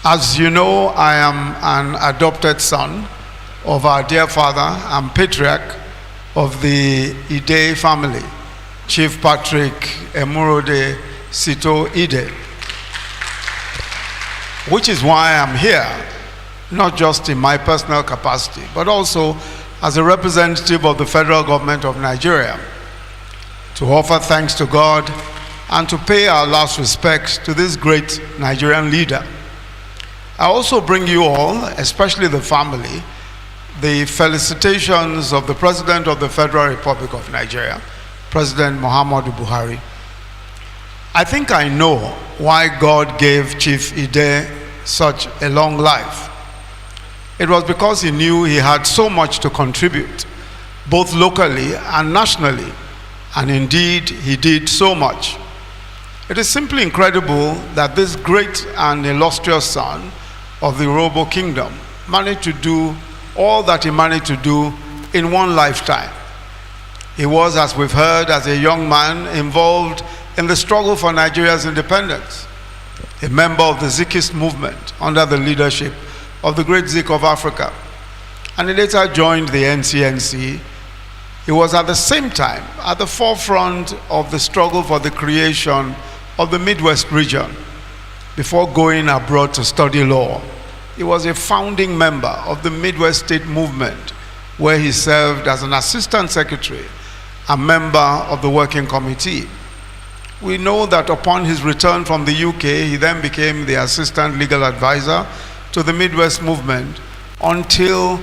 As you know, I am an adopted son of our dear father and patriarch of the Ideh family, Chief Patrick Emurode Sito Ideh, which is why I'm here, not just in my personal capacity, but also as a representative of the federal government of Nigeria, to offer thanks to God and to pay our last respects to this great Nigerian leader. I also bring you all, especially the family, the felicitations of the President of the Federal Republic of Nigeria, President Muhammadu Buhari. I think I know why God gave Chief Ideh such a long life. It was because he knew he had so much to contribute, both locally and nationally, and indeed he did so much. It is simply incredible that this great and illustrious son of the Yoruba kingdom managed to do all that he managed to do in one lifetime. He was, as we've heard, as a young man, involved in the struggle for Nigeria's independence, a member of the Zikist movement under the leadership of the great Zik of Africa, and he later joined the NCNC. He was at the same time at the forefront of the struggle for the creation of the Midwest region before going abroad to study law. He was a founding member of the Midwest State Movement, where he served as an assistant secretary and member of the working committee. We know that upon his return from the UK, he then became the assistant legal advisor to the Midwest Movement until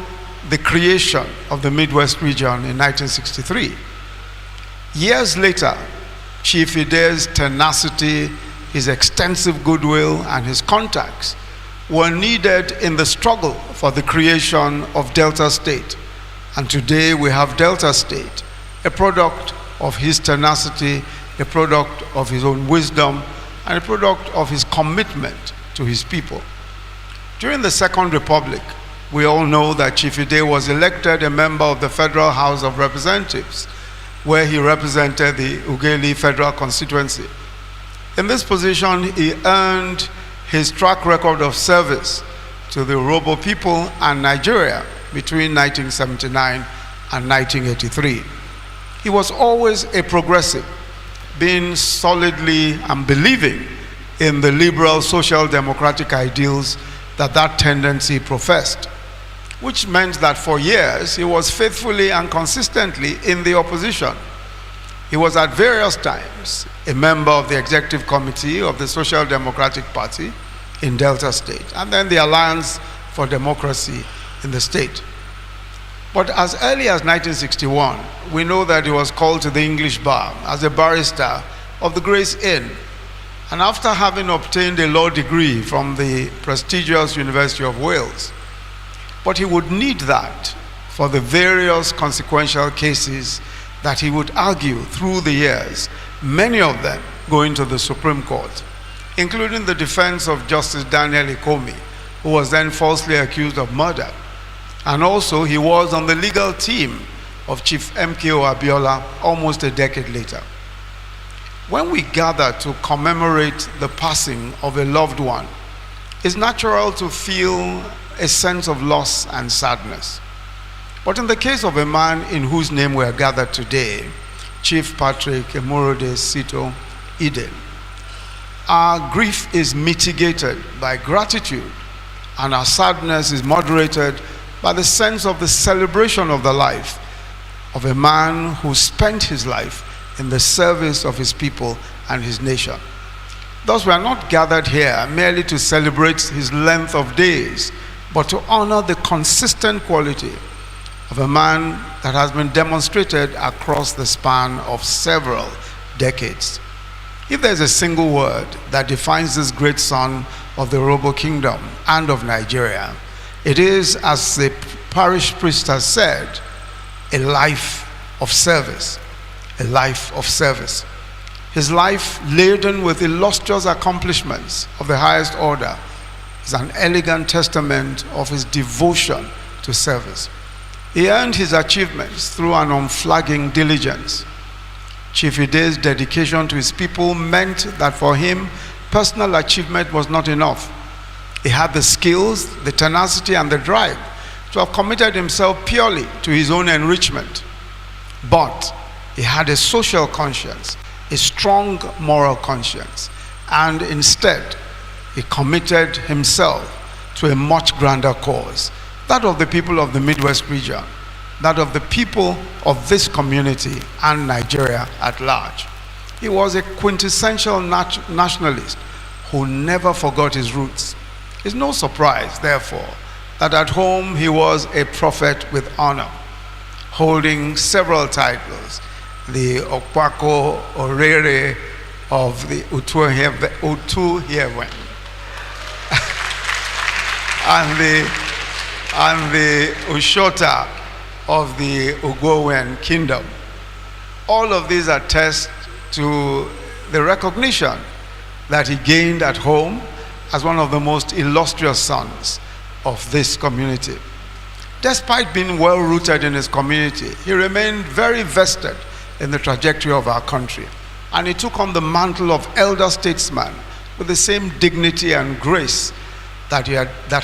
the creation of the Midwest region in 1963. Years later, Chief Ideh's tenacity, his extensive goodwill, and his contacts were needed in the struggle for the creation of Delta State. And today we have Delta State, a product of his tenacity, a product of his own wisdom, and a product of his commitment to his people. During the Second Republic, we all know that Chief Ideh was elected a member of the Federal House of Representatives, where he represented the Ughelli Federal Constituency. In this position, he earned his track record of service to the Yoruba people and Nigeria between 1979 and 1983. He was always a progressive, being solidly and believing in the liberal social democratic ideals that tendency professed, which meant that for years he was faithfully and consistently in the opposition. He was at various times a member of the executive committee of the Social Democratic Party in Delta State, and then the Alliance for Democracy in the state. But as early as 1961, we know that he was called to the English bar as a barrister of the Grace Inn. And after having obtained a law degree from the prestigious University of Wales, but he would need that for the various consequential cases that he would argue through the years, many of them going to the Supreme Court, including the defense of Justice Daniel Ikomi, who was then falsely accused of murder. And also he was on the legal team of Chief MKO Abiola almost a decade later. When we gather to commemorate the passing of a loved one, it's natural to feel a sense of loss and sadness. But in the case of a man in whose name we are gathered today, Chief Patrick Emurode Sito Ideh, our grief is mitigated by gratitude, and our sadness is moderated by the sense of the celebration of the life of a man who spent his life in the service of his people and his nation. Thus, we are not gathered here merely to celebrate his length of days, but to honor the consistent quality of a man that has been demonstrated across the span of several decades. If there's a single word that defines this great son of the Yoruba kingdom and of Nigeria, it is, as the parish priest has said, a life of service. A life of service. His life, laden with illustrious accomplishments of the highest order, is an elegant testament of his devotion to service. He earned his achievements through an unflagging diligence. Chief Ideh's dedication to his people meant that for him, personal achievement was not enough. He had the skills, the tenacity, and the drive to have committed himself purely to his own enrichment. But he had a social conscience, a strong moral conscience, and instead he committed himself to a much grander cause, that of the people of the Midwest region, that of the people of this community and Nigeria at large. He was a quintessential nationalist who never forgot his roots. It's no surprise, therefore, that at home he was a prophet with honor, holding several titles: the Okpako Orere of the Utuhewen, and the Ushota of the Ugowen kingdom. All of these attest to the recognition that he gained at home as one of the most illustrious sons of this community. Despite being well rooted in his community, he remained very vested in the trajectory of our country, and he took on the mantle of elder statesman with the same dignity and grace that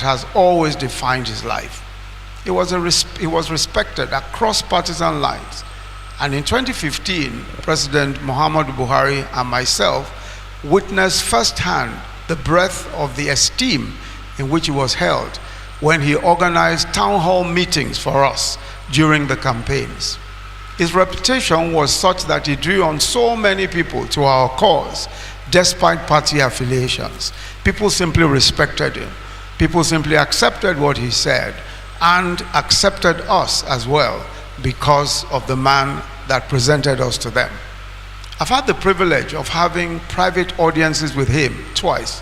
has always defined his life. He was respected across partisan lines, and in 2015, President Muhammadu Buhari and myself witnessed firsthand the breadth of the esteem in which he was held when he organized town hall meetings for us during the campaigns. His reputation was such that he drew on so many people to our cause, despite party affiliations. People simply respected him. People simply accepted what he said and accepted us as well because of the man that presented us to them. I've had the privilege of having private audiences with him twice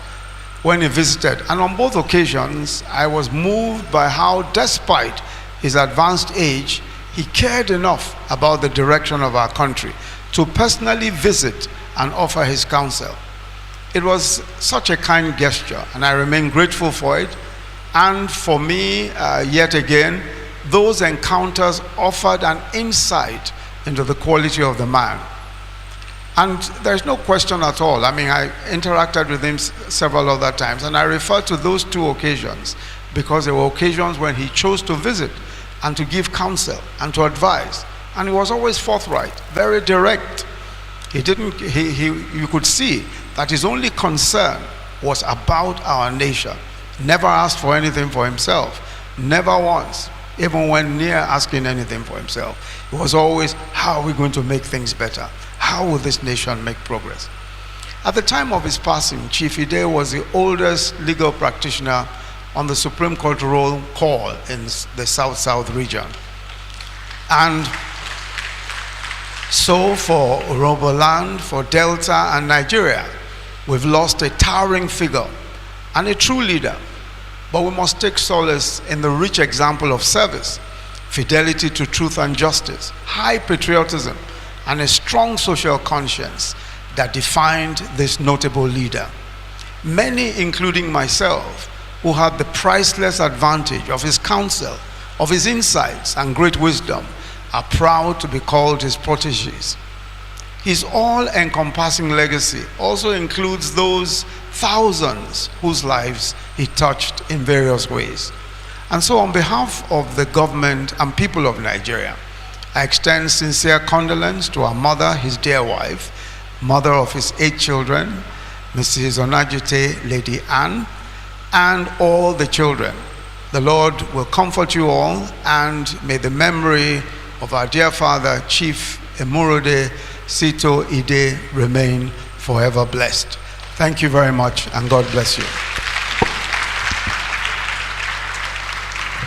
when he visited, and on both occasions I was moved by how, despite his advanced age, he cared enough about the direction of our country to personally visit and offer his counsel. It was such a kind gesture, and I remain grateful for it. And for me, yet again, those encounters offered an insight into the quality of the man. And there's no question at all. I mean, I interacted with him several other times, and I refer to those two occasions because there were occasions when he chose to visit and to give counsel and to advise. And he was always forthright, very direct. You could see that his only concern was about our nation. Never asked for anything for himself, never once, even when near asking anything for himself. It was always, how are we going to make things better? How will this nation make progress? At the time of his passing, Chief Ideh was the oldest legal practitioner on the Supreme Court roll call in the South-South region. And so for Roboland, for Delta and Nigeria, we've lost a towering figure and a true leader. But we must take solace in the rich example of service, fidelity to truth and justice, high patriotism, and a strong social conscience that defined this notable leader. Many, including myself, who had the priceless advantage of his counsel, of his insights and great wisdom, are proud to be called his protégés. His all-encompassing legacy also includes those thousands whose lives he touched in various ways. And so on behalf of the government and people of Nigeria, I extend sincere condolence to our mother, his dear wife, mother of his 8 children, Mrs. Onajite, Lady Anne, and all the children. The Lord will comfort you all, and may the memory of our dear father, Chief Emurode Sito Ideh, remain forever blessed. Thank you very much, and God bless you.